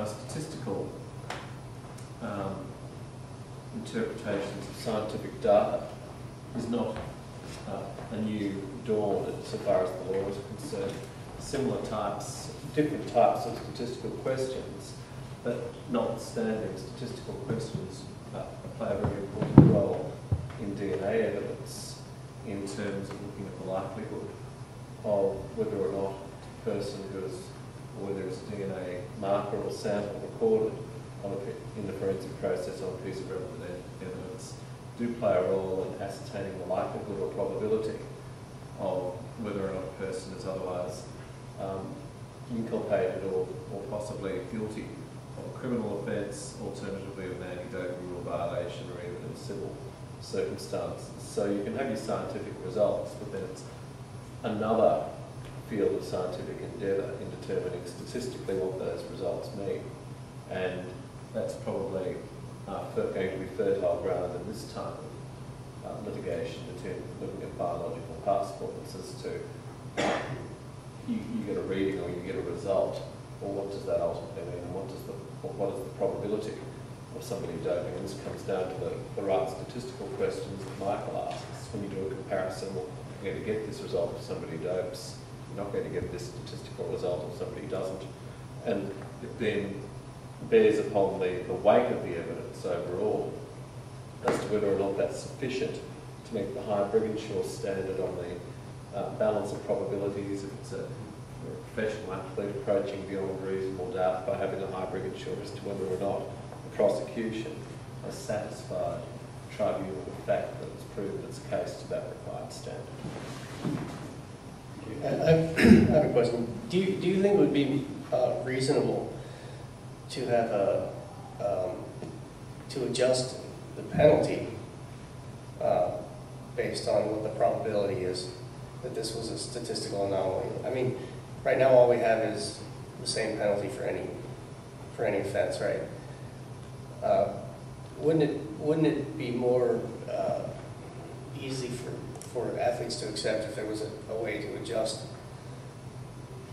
statistical interpretations of scientific data is not a new dawn so far as the law is concerned. Similar types, different types of statistical questions, but notwithstanding, statistical questions play a very important role in DNA evidence in terms of looking at the likelihood of whether or not the person whether there's a DNA marker or sample recorded in the forensic process on a piece of relevant evidence do play a role in ascertaining the likelihood or probability of whether or not a person is otherwise inculpated or possibly guilty of a criminal offence, alternatively of an anti-doping rule violation, or even in civil circumstances. So you can have your scientific results, but then it's another field of scientific endeavour in determining statistically what those results mean. And that's probably going to be fertile ground in this time of litigation, looking at biological passports as to you get a reading or you get a result, or what does that ultimately mean, and what is the probability of somebody doping? And this comes down to the right statistical questions that Michael asks. When you do a comparison, well, you're going to get this result if somebody dopes, you're not going to get this statistical result if somebody doesn't. And it then bears upon the weight of the evidence overall as to whether or not that's sufficient to meet the high Brigginshaw standard on the balance of probabilities. If it's a professional athlete approaching beyond reasonable doubt by having a high Brigginshaw as to whether or not the prosecution has satisfied the tribunal with the fact that it's proven its case to that required standard. I have a question. Do you think it would be reasonable to have to adjust the penalty based on what the probability is that this was a statistical anomaly? I mean, right now all we have is the same penalty for any offense, right? Wouldn't it be more easy for athletes to accept if there was a way to adjust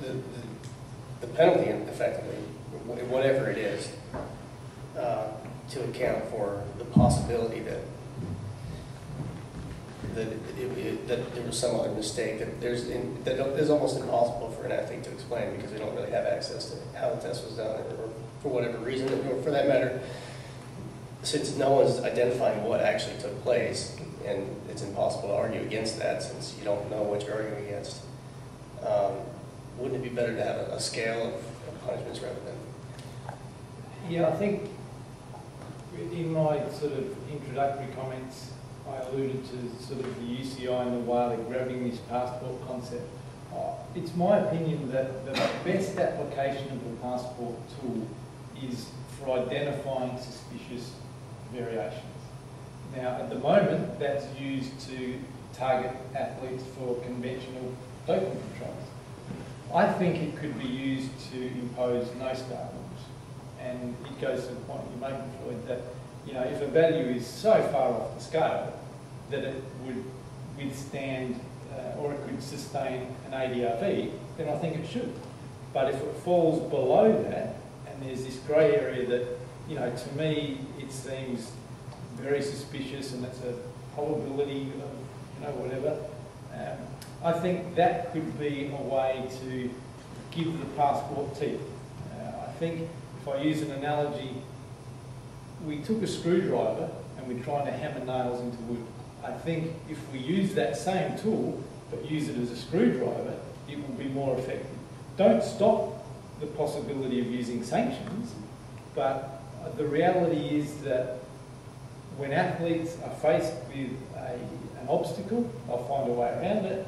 the penalty, effectively, whatever it is, to account for the possibility that there was some other mistake that is almost impossible for an athlete to explain because they don't really have access to how the test was done, or for whatever reason, or for that matter, since no one's identifying what actually took place, and it's impossible to argue against that since you don't know what you're arguing against. Wouldn't it be better to have a scale of punishments rather than? Yeah, I think in my sort of introductory comments, I alluded to sort of the UCI and the way they're grabbing this passport concept. It's my opinion that the best application of the passport tool is for identifying suspicious variations. Now, at the moment, that's used to target athletes for conventional doping controls. I think it could be used to impose no scale rules. And it goes to the point you're making, Floyd, that if a value is so far off the scale that it would withstand or it could sustain an ADRV, then I think it should. But if it falls below that, and there's this grey area that, to me, it seems very suspicious and it's a probability of, whatever, I think that could be a way to give the passport teeth. I think if I use an analogy, we took a screwdriver and we're trying to hammer nails into wood. I think if we use that same tool, but use it as a screwdriver, it will be more effective. Don't stop the possibility of using sanctions, but the reality is that when athletes are faced with an obstacle, they'll find a way around it.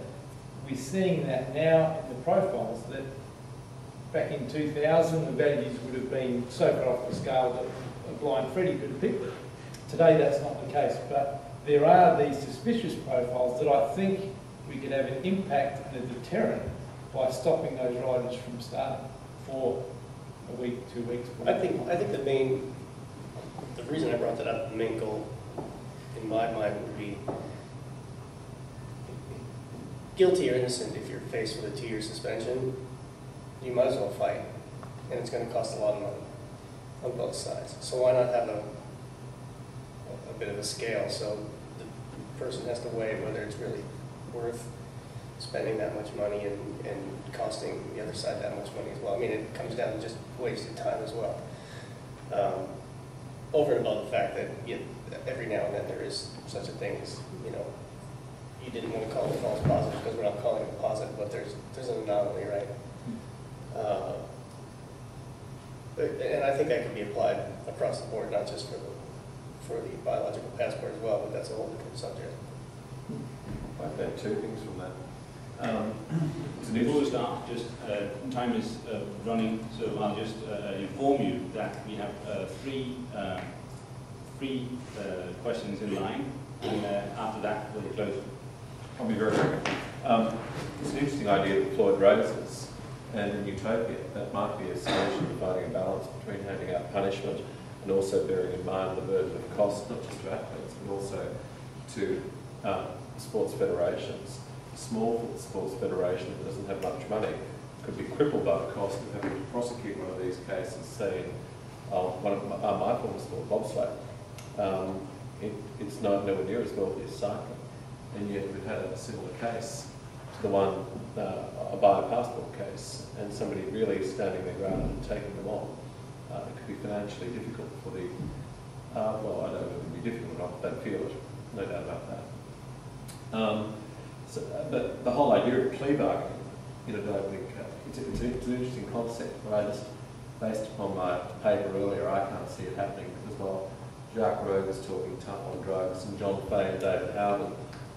We're seeing that now in the profiles, that back in 2000, the values would have been so far off the scale that a blind Freddie could have picked it. Today, that's not the case, but there are these suspicious profiles that I think we could have an impact and a deterrent by stopping those riders from starting for a week, 2 weeks. I think the reason I brought that up, the main goal in my mind would be guilty or innocent. If you're faced with a 2-year suspension, you might as well fight, and it's going to cost a lot of money. on both sides. So why not have a bit of a scale, so the person has to weigh whether it's really worth spending that much money and costing the other side that much money as well. I mean, it comes down to just wasted time as well. Over and above the fact that every now and then there is such a thing as, you know, you didn't want to call it a false positive because we're not calling it a positive, but there's an anomaly, right? And I think that can be applied across the board, not just for the biological passport as well, but that's a whole different subject. I've had two things from that. Before we start, just time is running, so I'll just inform you that we have three questions in line, and after that we'll close. I'll be very quick. It's an interesting idea that Floyd raises, and in utopia, that might be a solution to finding a balance between handing out punishment and also bearing in mind the burden of cost, not just to athletes, but also to sports federations. A small sports federation that doesn't have much money could be crippled by the cost of having to prosecute one of these cases, saying, one of my former sport, bobsleigh, it's nowhere near as wealthy as cycling. And yet we've had a similar case to the one, a bio-passport case, and somebody really standing their ground and taking them on. It could be financially difficult for the, well, I don't know if it would be difficult or not, but they'd feel it, no doubt about that. But the whole idea of plea bargaining in a doping case, it's an interesting concept, but I just, based upon my paper earlier, I can't see it happening because while Jacques Rogue is talking tough on drugs and John Fay and David Howden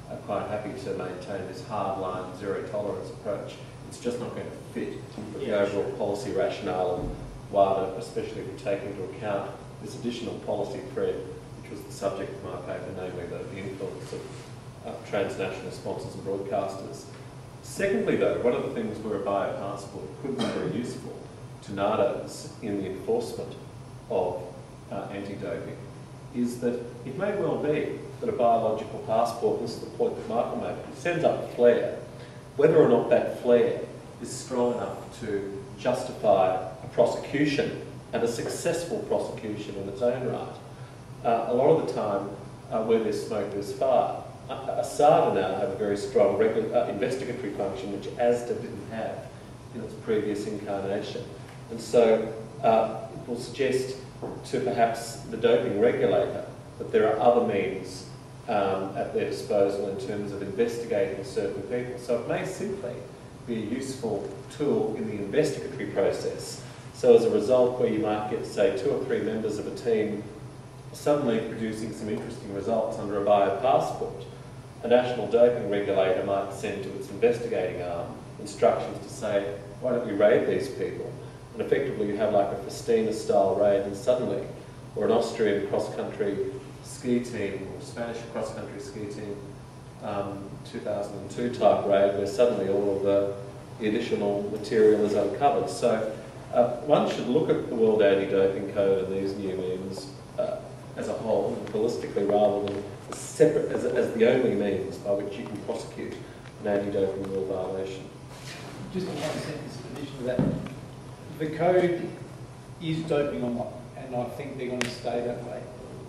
are quite happy to maintain this hard-line, zero-tolerance approach, it's just not going to fit with the overall policy rationale and WADA, especially if you take into account this additional policy thread, which was the subject of my paper, namely the influence of transnational sponsors and broadcasters. Secondly, though, one of the things where a bio-passport could be very useful to NADOs in the enforcement of anti-doping is that it may well be that a biological passport, this is the point that Michael made, sends up a flare. Whether or not that flare is strong enough to justify a prosecution, and a successful prosecution in its own right. A lot of the time, where there's smoke, there's fire. ASADA now have a very strong investigatory function, which ASDA didn't have in its previous incarnation. And so it will suggest to perhaps the doping regulator that there are other means at their disposal in terms of investigating certain people. So it may simply be a useful tool in the investigatory process. So as a result, where you might get, say, 2 or 3 members of a team suddenly producing some interesting results under a bio-passport, a national doping regulator might send to its investigating arm instructions to say, why don't we raid these people? And effectively you have like a Festina-style raid, and suddenly, or an Austrian cross-country ski team, or Spanish cross-country ski team, 2002 type raid, where suddenly all of the additional material is uncovered. So one should look at the World Anti-Doping Code and these new means as a whole, and holistically, rather than separate as the only means by which you can prosecute an anti-doping rule violation. Just one sentence in addition to that. The code is doping on, and I think they're going to stay that way.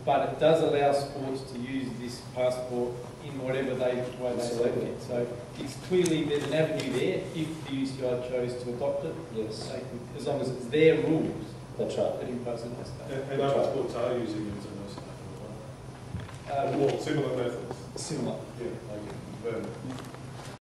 But it does allow sports to use this passport in whatever way they select it. So it's clearly, there's an avenue there if the UCI chose to adopt it. Yes. They can, as long as it's their rules. That's right. That impose it on state. And other sports are using it in those More similar methods. similar. Yeah, like